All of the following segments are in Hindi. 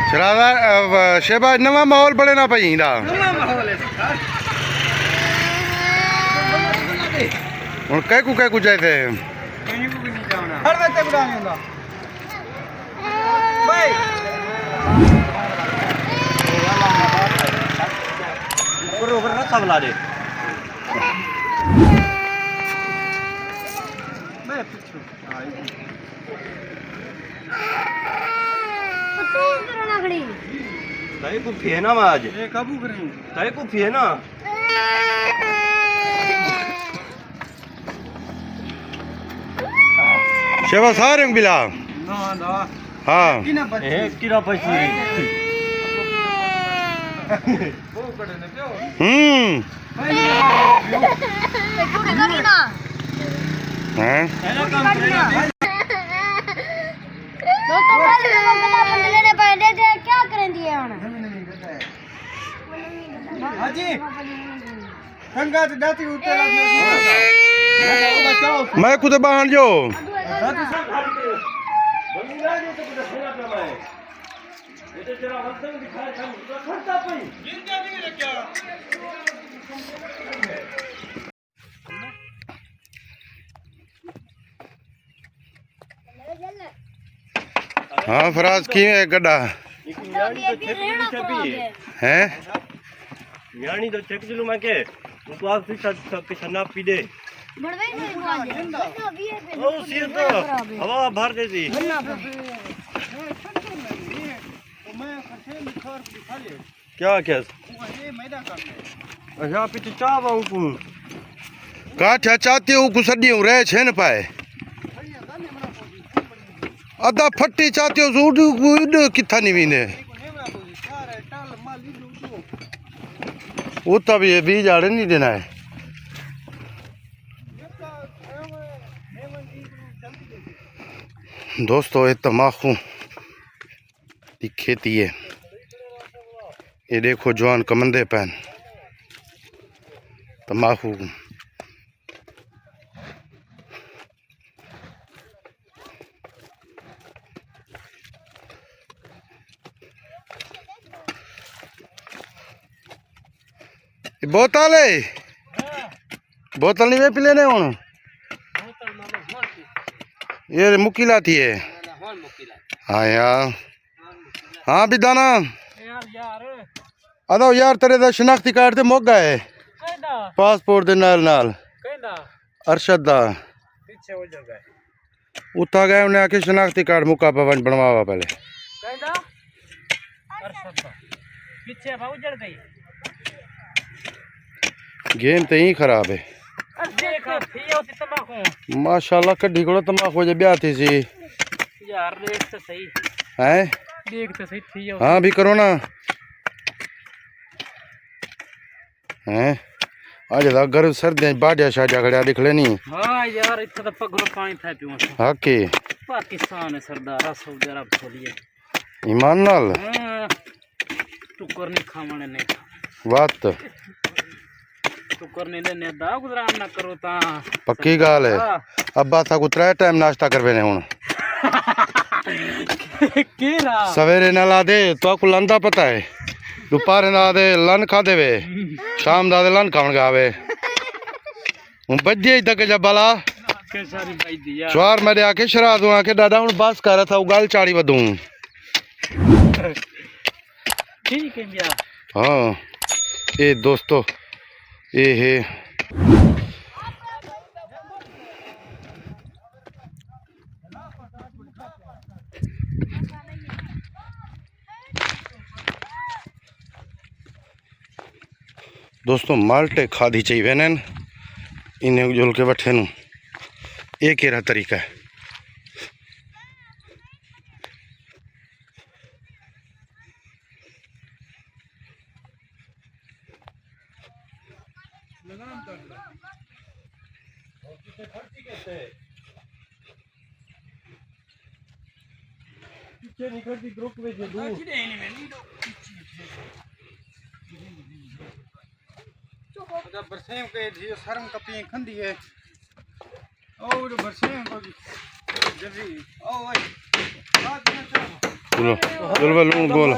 शराधा शहबाज नवा माहौल बने ना पई हूँ कह कु जाए थे ताई कुफी है ना आज ये काबू करें ताई कुफी है ना शेवा सारे बिला ना ना हाँ किरा पैसे वो करे ने क्यों हैं ऐसा काम करेगा दोस्तों पहले लेने पड़े थे क्या करें दिए हाजी संगा तो दाती उतर मैं कुछ बाहर जो हाँ फराज की है गड्ढा हैं यानी तो चेक चलू मैं के तो आप फिर शना पी दे ओ सिर तो हवा भर देती क्या क्या अच्छा पीछे चाह बाऊ को काठा चाहती हूँ कुछ सदियों रह छे न पाए अदा फटी चाहती हूँ सूड किथा नहीं वीने वो तब ये बीज आड़े नहीं देना है दोस्तों ये तम्बाकू की खेती है ये देखो जवान कमंदे पैन तम्बाकू बोतल है बोतल नहीं वे पी लेने हूँ ये मुक्की लाती है हाँ यार हाँ भी दाना अदा यार तेरे दा शनाख्ती कार्ड ते मुक गए पासपोर्ट दे नाल नाल अरशद दा उठा गए उन्हें आके शनाख्ती कार्ड मुका पवन बनवावा पहले गेम तो ही खराब है माशाल्लाह कड्डी को तम्बाकू जे ब्याह थी सी यार देख तो सही हैं देख तो सही थी हाँ भी करो ना हैं आज दा घर सर्दियां बाडिया शाडिया खड़िया दिख लेनी हां यार इतना तो पगड़ो पानी था पियो हाँ के पाकिस्तान है सरदार सऊदी अरब छोड़िए ईमान नाल टुकर नहीं खावणे ने बात टुकर नहीं देने दा गुजरान ना करो ता पक्की गाल है अब्बा था को 3 टाइम नाश्ता करवे ने हुन केरा सवेरे ना ला दे तो को लंदा पता है दोपहर ना दे लन खा देवे शाम दा दे लन खावन गावे हूं बजे तक जब बाला के सारी भाई दिया चार मेरे आके शरा दूं आके दादा हुन बस कर था उगाल चाड़ी वदूं ठीक है भैया हाँ ये दोस्तों ये है दोस्तों माल्टे खादी चाहिए न इन्हें जुल के बैठे नू ये केरा तरीका है निकलती ग्रुप में जे दू जब बरसेम के जी शर्म कपी खंदी है और बरसे जल्दी ओ भाई बोलो बोलो लून बोल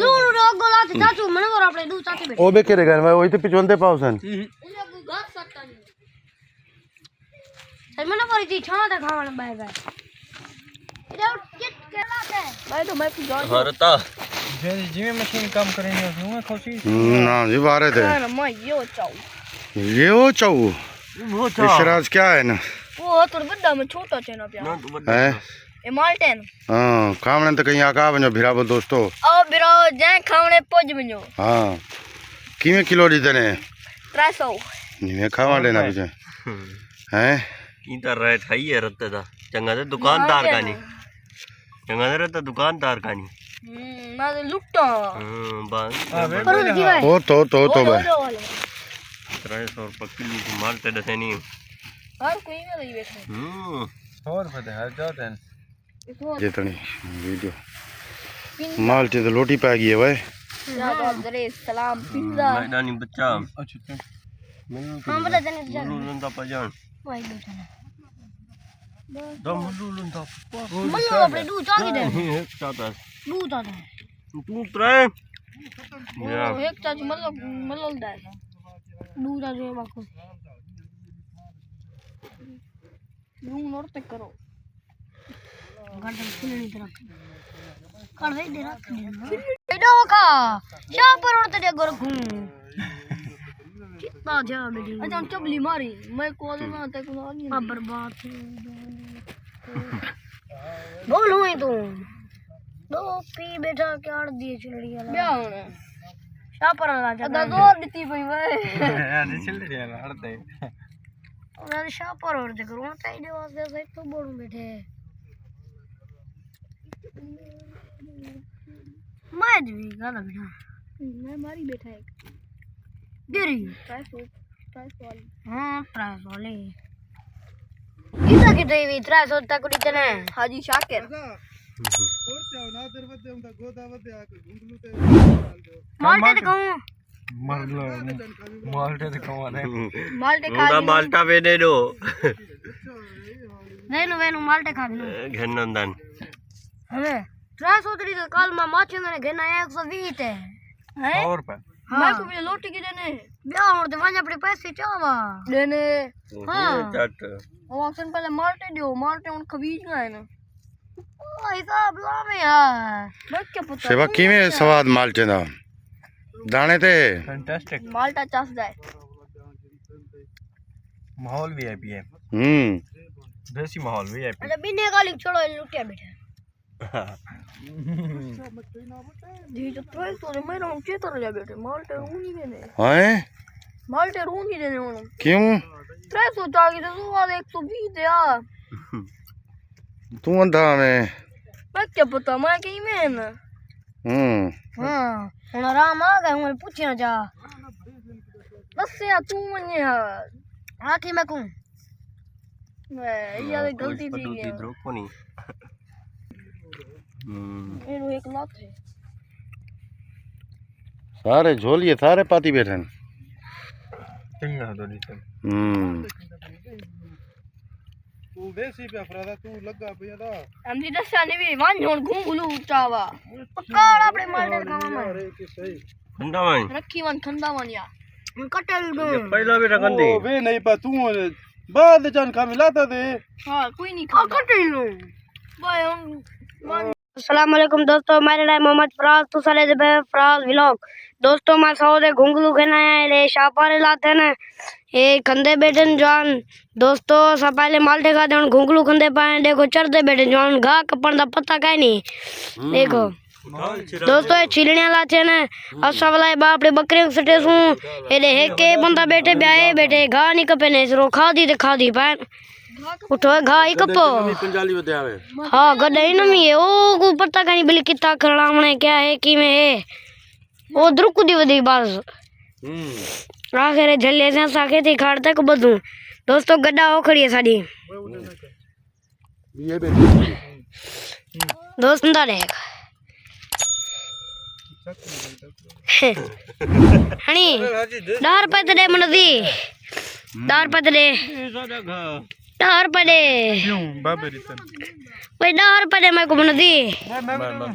लून रोग गोला से चाचू मन और આપણે દૂધ ચાટી બેઠા ओ बे केरे घर में वही तो पिछवंते पावसन એટલે ઘર સટતા નહીં સર મને પડી છા તા ખાવાના બાય બાય એટલે કિટ કેલા છે ભાઈ તો મેં પૂછો હરતા जिਵੇਂ मशीन काम करेंगे હું खुशी ना जी बारे थे ના મય યો ચાઉ ये वो चाऊ इशराज क्या है ना ઓ તો બડા માં છોટો છે ના પ્યા है એ માલ્ટેન हाँ कामने तो कहीं आका बनो भिराबो दोस्तों ઓ બિરો જાય ખાવણે પોજ બન્યો हाँ किमे किलो दी तने 300 मैं खावा लेना पीछे हैं ईता रेट है ये रत्ते दा चंगा दे दुकानदार का नहीं चंगा दे रत्ता दुकानदार का नहीं ના લૂટતો बस કરો જીવાય ओ तो भाई 300 रुपये किलो की मालटे दसे नहीं હર કોઈ ને લઈ બેઠો और पता है जाते हैं जितनी वीडियो माल चे तो लोटी पा गई है भाई જાદો દરે સલામ પિંડા मैदानी बच्चा अच्छा હા બધા જને જા लुलुंदा पजान વાઈ બેઠા दम लुलुंदा મલ્લો આપણે દૂધ ચાકી દે एक चाहता દૂધ આને तू त्रे या એક ચાચુ મલ્લો દે દૂધ આ જો બાકો દૂધ નોરતે કરો ગાર્ડન ખુલ્લી तरफ कर दे रख दे एडो का क्या पर उड़ते दे गोर घूम कितना जा बेटी अच्छा चबली मारी मैं कॉल में आते को नहीं बर्बाद बोलूं ही तू दो पी बेटा क्या अड़ दिए चिलड़ी वाला क्या होने क्या पर वाला जा दो दिती भाई भाई यार चिल्ले यार हड़ते और शाह पर उड़ते करो ताई दे वास्ते सही तो बोलूं बेटे मैं भी गाना बेटा मैं मारी बैठा एक गिरी ट्राई वाली हां ट्राई वाली कितना की देवी ट्राई सो तक उड़ी तने हाजी शाकिर माल्टे तो कहूं माल्टे तो कमाने माल्टे खा माल्टा पे दे दो वेनु माल्टे खा लो घनंदन हमें ट्राई सो तरी तो कल में माचे मैंने घेना 120 है और पे मैं को भी लोटी की देने ब्याह और तो वहां अपने पैसे चावा देने हां चट वो ऑप्शन पहले माल्टे दियो माल्टे उन खबीज गए ना ओ हिसाब ला में यार मैं क्या पता सेवा किमे स्वाद माल चे दा दाने थे फैंटास्टिक माल्टा चास जाए माहौल वीआईपी है देसी माहौल वीआईपी अरे बिने गाली छोड़ो लुटिया बैठे जी तो ट्राई तो मैं ना चेतर जा बैठे माल्टे रू नहीं देने हैं माल्टे रू नहीं देने उन क्यों 300 चागी तो सुवा 120 है यार तू अंधा में मैं क्या पता मैं कहीं में ना हाँ हुन आराम आ गए हुन पूछना जा बस यार तू मने यार आखी मैं कहूं मैं ये गलती थी पटुकी द्रोक कोनी एनो एक लाख है सारे झोलिए सारे पाती बैठे हैं। चंगा तो नहीं तू देसी पे अफरादा तू लगा पे दा हमदी दस्या ने भी वन हुन घुंगलू चावा पक्काड़ आपने मारने काम अरे कि सही खंडा में रखी वन खंदा वन या कटेल दो पहला भी रखन दे ओ वे नहीं पा तू बाद जान का मिलाता दे हां कोई नहीं खा कटेल लो बाय अस्सलाम वालेकुम दोस्तों मेरा नाम मोहम्मद फराज तो साले दे फराज व्लॉग दोस्तों मैं सौदे घुंगलू खेना है ले शापारे लाते ने ए कंधे बैठे जान दोस्तों सब पहले माल्टे खा दे घुंगलू कंधे पाए देखो चढ़ते बैठे जान घा कपन दा पता काई नहीं देखो दोस्तों ये छिलनिया लाते ने असा वाला बाप रे बकरे सटे सु एले हेके बंदा बैठे ब्याए बैठे घा नहीं कपे ने सरो खा दी पाए उठो घा ही कपो पंजाली बते आवे हाँ गड्ढा ही नमी है ओ को पता नहीं बिल कितना खड़ावणे क्या है कि में है ओ द्रुकुदी वदी बाज आखिर झल्ले से साके थी खाड़ तक बदू दोस्तों गड्ढा ओ खड़ी है साडी ये बेटी दोस्त ना देख हनी 10 रुपए दे मनदी 10 रुपए दे 10 रुपए दे क्यों बाबे रितन भाई 10 रुपए दे मैं को बना दी मैं